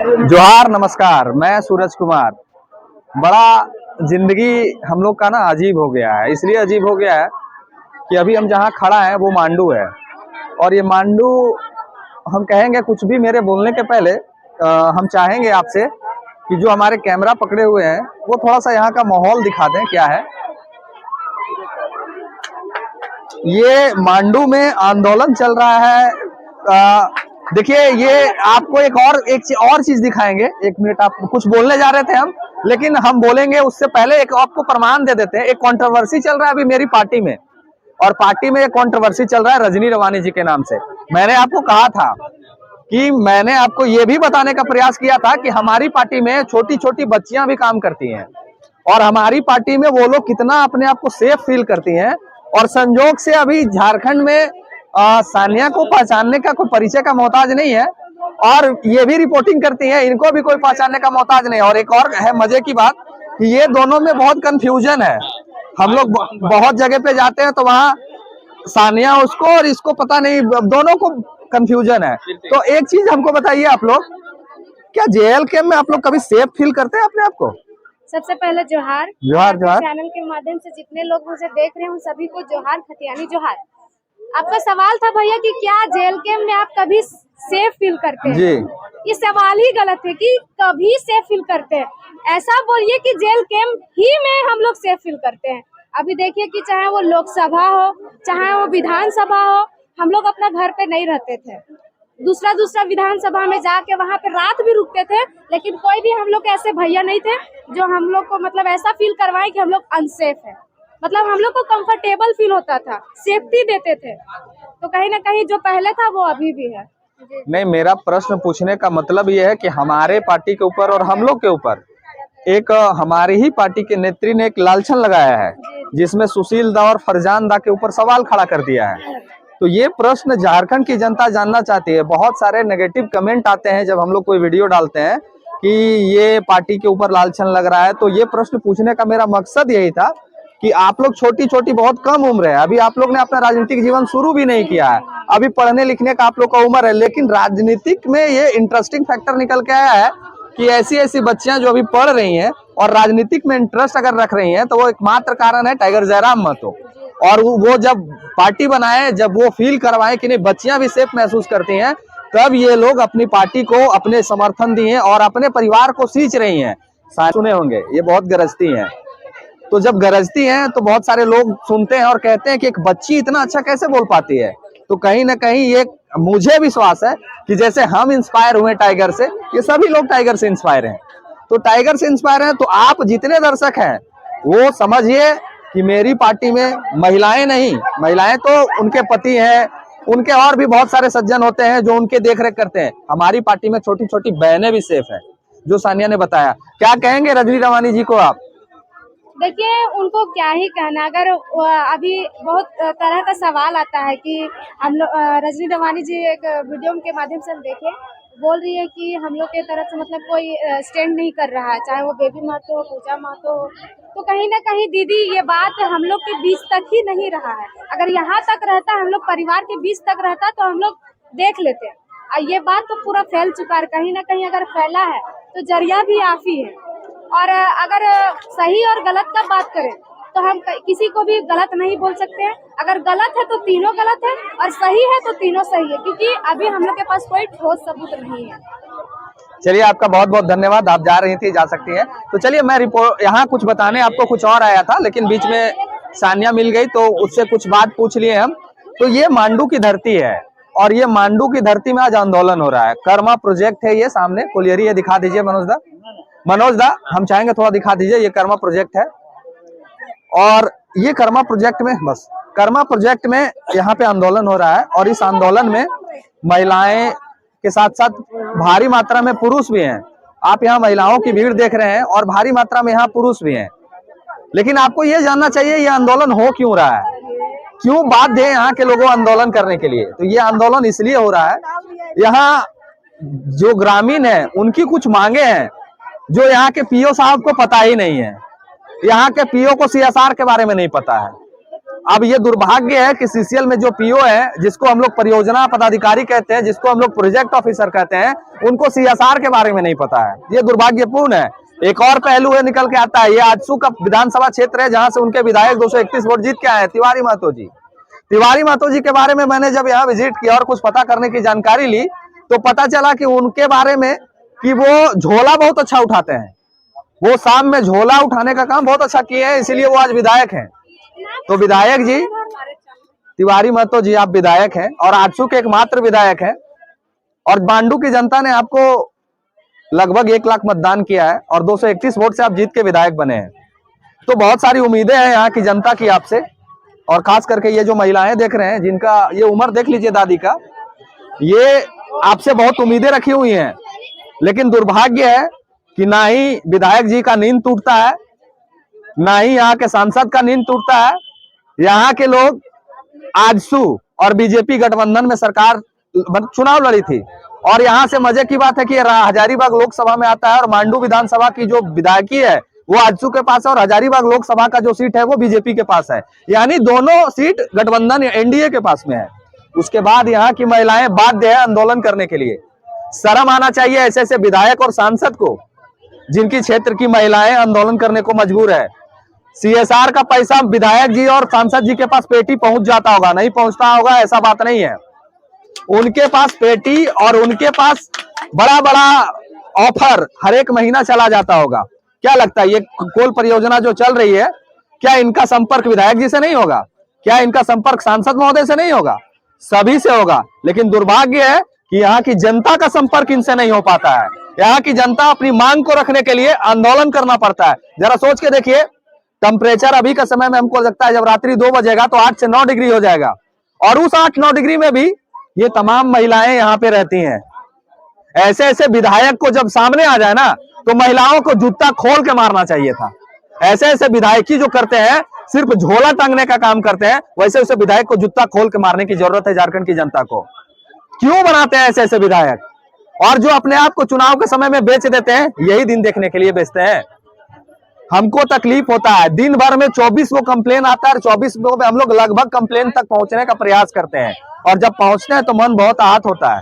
जोहार, नमस्कार। मैं सूरज कुमार। बड़ा जिंदगी हम लोग का ना अजीब हो गया है। इसलिए अजीब हो गया है कि अभी हम जहाँ खड़ा है वो मांडू है। और ये मांडू हम कहेंगे कुछ भी मेरे बोलने के पहले हम चाहेंगे आपसे कि जो हमारे कैमरा पकड़े हुए हैं वो थोड़ा सा यहाँ का माहौल दिखा दें। क्या है ये मांडू में आंदोलन चल रहा है। देखिए, ये आपको एक और चीज दिखाएंगे। एक मिनट, आप कुछ बोलने जा रहे थे हम, लेकिन हम बोलेंगे उससे पहले एक आपको प्रमाण दे देते हैं। एक कंट्रोवर्सी चल रहा है अभी मेरी पार्टी में, और पार्टी में एक कंट्रोवर्सी चल रहा है रजनी रवानी जी के नाम से। मैंने आपको कहा था कि मैंने आपको ये भी बताने का प्रयास किया था कि हमारी पार्टी में छोटी छोटी बच्चियां भी काम करती हैं, और हमारी पार्टी में वो लोग कितना अपने आप को सेफ फील करती हैं। और संजोग से अभी झारखंड में सानिया को पहचानने का कोई परिचय का मोहताज नहीं है, और ये भी रिपोर्टिंग करती हैं, इनको भी कोई पहचानने का मोहताज नहीं। और एक और है मजे की बात कि ये दोनों में बहुत कंफ्यूजन है। हम लोग बहुत जगह पे जाते हैं तो वहाँ सानिया उसको और इसको पता नहीं, दोनों को कंफ्यूजन है। तो एक चीज हमको बताइए आप लोग, क्या जेएल कैंप में आप लोग कभी सेफ फील करते हैं अपने आप को? सबसे पहले जोहार जोहार जोहार। चैनल के माध्यम से जितने लोग मुझे देख रहे हैं उन सभी को जोहार, खतियानी जोहार। आपका सवाल था भैया कि क्या जेल कैंप में आप कभी सेफ फील करते हैं जी। ये सवाल ही गलत है कि कभी सेफ फील करते हैं। ऐसा बोलिए कि जेल कैंप ही में हम लोग सेफ फील करते हैं। अभी देखिए कि चाहे वो लोकसभा हो चाहे वो विधानसभा हो, हम लोग अपना घर पे नहीं रहते थे, दूसरा विधानसभा में जाके वहाँ पे रात भी रुकते थे, लेकिन कोई भी हम लोग ऐसे भैया नहीं थे जो हम लोग को मतलब ऐसा फील करवाए कि हम लोग अनसेफ है। मतलब हम लोग को कंफर्टेबल फील होता था, सेफ्टी देते थे। तो कहीं ना कहीं जो पहले था वो अभी भी है। नहीं, मेरा प्रश्न पूछने का मतलब ये है कि हमारे पार्टी के ऊपर और हम लोग के ऊपर एक हमारी ही पार्टी के नेत्री ने एक लालछन लगाया है, जिसमें सुशील दा और फरजान दा के ऊपर सवाल खड़ा कर दिया है। तो ये प्रश्न झारखंड की जनता जानना चाहती है। बहुत सारे नेगेटिव कमेंट आते हैं जब हम लोग कोई वीडियो डालते हैं कि ये पार्टी के ऊपर लालछन लग रहा है। तो ये प्रश्न पूछने का मेरा मकसद यही था कि आप लोग छोटी छोटी बहुत कम उम्र है, अभी आप लोग ने अपना राजनीतिक जीवन शुरू भी नहीं किया है, अभी पढ़ने लिखने का आप लोग का उम्र है, लेकिन राजनीतिक में ये इंटरेस्टिंग फैक्टर निकल के आया है कि ऐसी ऐसी बच्चियां जो अभी पढ़ रही हैं और राजनीतिक में इंटरेस्ट अगर रख रही हैं, तो वो एकमात्र कारण है टाइगर जयराम महतो। और वो जब पार्टी बनाए, जब वो फील करवाए कि नहीं बच्चियां भी सेफ महसूस करती हैं, तब ये लोग अपनी पार्टी को अपने समर्थन दिए और अपने परिवार को सींच रही हैं। सुने होंगे, ये बहुत गरजती हैं। तो जब गरजती हैं तो बहुत सारे लोग सुनते हैं और कहते हैं कि एक बच्ची इतना अच्छा कैसे बोल पाती है। तो कहीं ना कहीं ये मुझे विश्वास है कि जैसे हम इंस्पायर हुए टाइगर से, ये सभी लोग टाइगर से इंस्पायर हैं। तो टाइगर से इंस्पायर हैं तो आप जितने दर्शक हैं वो समझिए कि मेरी पार्टी में महिलाएं नहीं, महिलाएं तो उनके पति हैं, उनके और भी बहुत सारे सज्जन होते हैं जो उनके देखरेख करते हैं। हमारी पार्टी में छोटी छोटी बहनें भी सेफ है, जो सानिया ने बताया। क्या कहेंगे रजनी रवानी जी को आप? देखिए, उनको क्या ही कहना। अगर अभी बहुत तरह का सवाल आता है कि हम लोग रजनी रवानी जी एक वीडियो के माध्यम से हम देखे, बोल रही है कि हम लोग के तरफ से मतलब कोई स्टैंड नहीं कर रहा है, चाहे वो बेबी महतो हो, पूजा महतो हो। तो कहीं ना कहीं दीदी ये बात हम लोग के बीच तक ही नहीं रहा है। अगर यहाँ तक रहता, हम लोग परिवार के बीच तक रहता तो हम लोग देख लेते। ये बात तो पूरा फैल चुका है। कहीं ना कहीं अगर फैला है तो जरिया भी आप ही है। और अगर सही और गलत का बात करें तो हम किसी को भी गलत नहीं बोल सकते हैं। अगर गलत है तो तीनों गलत है, और सही है तो तीनों सही है, क्योंकि अभी हम लोग के पास कोई ठोस सबूत नहीं है। चलिए, आपका बहुत बहुत धन्यवाद। आप जा रही थी, जा सकती हैं। तो चलिए, मैं रिपोर्ट यहाँ कुछ बताने आपको कुछ और आया था, लेकिन बीच में सानिया मिल गई तो उससे कुछ बात पूछ लिए हम। तो ये मांडू की धरती है, और ये मांडू की धरती में आज आंदोलन हो रहा है। कर्मा प्रोजेक्ट है, ये सामने कोलियरी है, दिखा दीजिए मनोज दा, हम चाहेंगे थोड़ा दिखा दीजिए। ये कर्मा प्रोजेक्ट है, और ये कर्मा प्रोजेक्ट में बस कर्मा प्रोजेक्ट में यहाँ पे आंदोलन हो रहा है। और इस आंदोलन में महिलाएं के साथ साथ भारी मात्रा में पुरुष भी हैं। आप यहाँ महिलाओं की भीड़ देख रहे हैं और भारी मात्रा में यहाँ पुरुष भी हैं। लेकिन आपको ये जानना चाहिए ये आंदोलन हो क्यों रहा है, क्यों बाध्य है यहाँ के लोगों आंदोलन करने के लिए। तो ये आंदोलन इसलिए हो रहा है, यहाँ जो ग्रामीण है उनकी कुछ मांगे हैं जो यहाँ के पीओ साहब को पता ही नहीं है। यहाँ के पीओ को सीएसआर के बारे में नहीं पता है। अब ये दुर्भाग्य है कि सीसीएल में जो पीओ है, जिसको हम लोग परियोजना पदाधिकारी कहते हैं, जिसको हम लोग प्रोजेक्ट ऑफिसर कहते हैं, उनको सीएसआर के बारे में नहीं पता है। ये दुर्भाग्यपूर्ण है। एक और पहलू है निकल के आता है, ये आजसू का विधानसभा क्षेत्र है जहां से उनके विधायक 231 वोट जीत के आए हैं, तिवारी महतो जी। तिवारी महतो जी के बारे में मैंने जब यहाँ विजिट किया और कुछ पता करने की जानकारी ली तो पता चला कि उनके बारे में कि वो झोला बहुत अच्छा उठाते हैं। वो शाम में झोला उठाने का काम बहुत अच्छा किए हैं, इसीलिए वो आज विधायक हैं। तो विधायक जी तिवारी महतो जी, आप विधायक हैं और आजसू के एकमात्र विधायक हैं और बांडू की जनता ने आपको लगभग 1 लाख मतदान किया है और 231 वोट से आप जीत के विधायक बने हैं। तो बहुत सारी उम्मीदें हैं यहाँ की जनता की आपसे, और खास करके ये जो महिलाएं देख रहे हैं, जिनका ये उम्र देख लीजिए दादी का, ये आपसे बहुत उम्मीदें रखी हुई हैं। लेकिन दुर्भाग्य है कि ना ही विधायक जी का नींद टूटता है, ना ही यहाँ के सांसद का नींद टूटता है। यहाँ के लोग आजसू और बीजेपी गठबंधन में सरकार चुनाव लड़ी थी और यहाँ से मजे की बात है कि हजारीबाग लोकसभा में आता है और मांडू विधानसभा की जो विधायकी है वो आजसू के पास है और हजारीबाग लोकसभा का जो सीट है वो बीजेपी के पास है, यानी दोनों सीट गठबंधन एनडीए के पास में है। उसके बाद यहाँ की महिलाएं बाध्य है आंदोलन करने के लिए। शर्म आना चाहिए ऐसे ऐसे विधायक और सांसद को जिनकी क्षेत्र की महिलाएं आंदोलन करने को मजबूर है। सीएसआर का पैसा विधायक जी और सांसद जी के पास पेटी पहुंच जाता होगा, नहीं पहुंचता होगा ऐसा बात नहीं है। उनके पास पेटी और उनके पास बड़ा बड़ा ऑफर हर एक महीना चला जाता होगा। क्या लगता है ये कोल परियोजना जो चल रही है, क्या इनका संपर्क विधायक जी से नहीं होगा? क्या इनका संपर्क सांसद महोदय से नहीं होगा? सभी से होगा। लेकिन दुर्भाग्य है कि यहाँ की जनता का संपर्क इनसे नहीं हो पाता है। यहाँ की जनता अपनी मांग को रखने के लिए आंदोलन करना पड़ता है। जरा सोच के देखिए, टेम्परेचर अभी का समय में हमको लगता है जब रात्रि 2 बजेगा तो 8 से 9 डिग्री हो जाएगा और उस 8-9 डिग्री में भी ये तमाम महिलाएं यहाँ पे रहती हैं। ऐसे ऐसे विधायक को जब सामने आ जाए ना तो महिलाओं को जूता खोल के मारना चाहिए था। ऐसे ऐसे विधायकी जो करते हैं, सिर्फ झोला टांगने का काम करते हैं, वैसे वैसे विधायक को जूता खोल के मारने की जरूरत है झारखंड की जनता को। क्यों बनाते हैं ऐसे ऐसे विधायक? और जो अपने आप को चुनाव के समय में बेच देते हैं, यही दिन देखने के लिए बेचते हैं। हमको तकलीफ होता है, दिन भर में 24 को कंप्लेन आता है और 24 को हम लोग लगभग कंप्लेन तक पहुंचने का प्रयास करते हैं और जब पहुंचते हैं तो मन बहुत आहत होता है।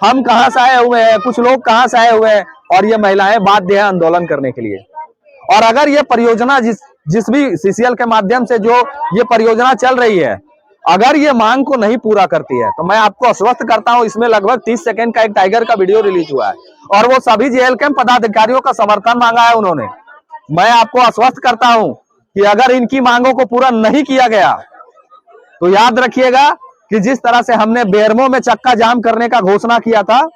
हम कहां से आए हुए हैं, कुछ लोग कहां से आए हुए हैं और ये महिलाएं बाध्य है आंदोलन करने के लिए। और अगर ये परियोजना जिस भी सीसीएल के माध्यम से जो ये परियोजना चल रही है, अगर ये मांग को नहीं पूरा करती है तो मैं आपको आश्वस्त करता हूं, इसमें लगभग 30 सेकंड का एक टाइगर का वीडियो रिलीज हुआ है और वो सभी जेएल कैंप पदाधिकारियों का समर्थन मांगा है उन्होंने। मैं आपको आश्वस्त करता हूं कि अगर इनकी मांगों को पूरा नहीं किया गया तो याद रखिएगा कि जिस तरह से हमने बेरमो में चक्का जाम करने का घोषणा किया था,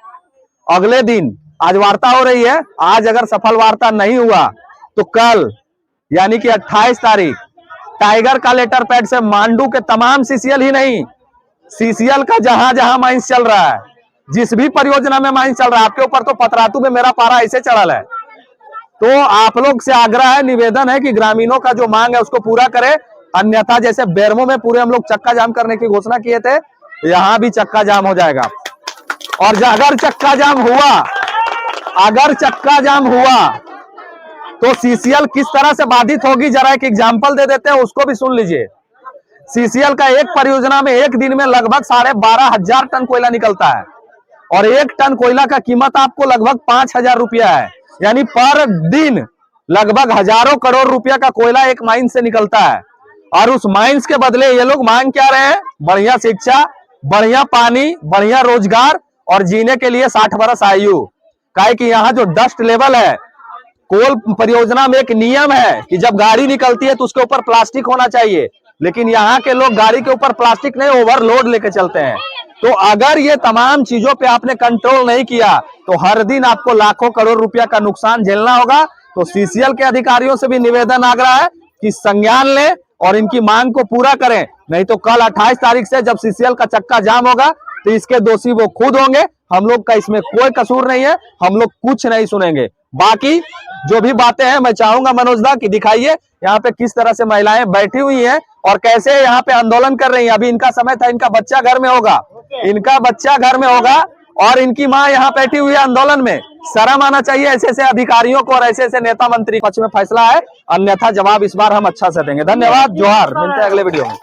अगले दिन आज वार्ता हो रही है, आज अगर सफल वार्ता नहीं हुआ तो कल यानी कि 28 तारीख टाइगर का लेटर पैड से मांडू के तमाम सीसीएल ही नहीं, सीसीएल का जहां जहां माइंस चल रहा है, जिस भी परियोजना में माइंस चल रहा है, आपके ऊपर तो पतरातू में मेरा पारा ऐसे चढ़ल है। तो आप लोग से आग्रह है, निवेदन है कि ग्रामीणों का जो मांग है उसको पूरा करें, अन्यथा जैसे बेरमो में पूरे हम लोग चक्का जाम करने की घोषणा किए थे, यहां भी चक्का जाम हो जाएगा। और अगर चक्का जाम हुआ तो सीसीएल किस तरह से बाधित होगी, जरा एक एग्जांपल दे देते हैं, उसको भी सुन लीजिए। सीसीएल का एक परियोजना में एक दिन में लगभग 12,500 टन कोयला निकलता है और 1 टन कोयला का कीमत आपको लगभग 5,000 रुपया है, यानी पर दिन लगभग हजारों करोड़ रुपया का कोयला एक माइन से निकलता है। और उस माइंस के बदले ये लोग मांग क्या रहे हैं? बढ़िया शिक्षा, बढ़िया पानी, बढ़िया रोजगार और जीने के लिए 60 वर्ष आयु। काहे कि यहाँ जो डस्ट लेवल है, कोल परियोजना में एक नियम है कि जब गाड़ी निकलती है तो उसके ऊपर प्लास्टिक होना चाहिए, लेकिन यहाँ के लोग गाड़ी के ऊपर प्लास्टिक नहीं, ओवरलोड लेके चलते हैं। तो अगर ये तमाम चीजों पे आपने कंट्रोल नहीं किया तो हर दिन आपको लाखों करोड़ रुपया का नुकसान झेलना होगा। तो सीसीएल के अधिकारियों से भी निवेदन आग्रह है कि संज्ञान लें और इनकी मांग को पूरा करें, नहीं तो कल 28 तारीख से जब सीसीएल का चक्का जाम होगा तो इसके दोषी वो खुद होंगे। हम लोग का इसमें कोई कसूर नहीं है, हम लोग कुछ नहीं सुनेंगे। बाकी जो भी बातें हैं मैं चाहूंगा मनोज दा कि दिखाइए यहाँ पे किस तरह से महिलाएं बैठी हुई हैं और कैसे यहाँ पे आंदोलन कर रही हैं। अभी इनका समय था, इनका बच्चा घर में होगा, इनका बच्चा घर में होगा और इनकी माँ यहाँ बैठी हुई है आंदोलन में। शर्म आना चाहिए ऐसे ऐसे अधिकारियों को और ऐसे ऐसे नेता मंत्री। पक्ष में फैसला है, अन्यथा जवाब इस बार हम अच्छा से देंगे। धन्यवाद, जोहार, मिलते हैं अगले वीडियो में।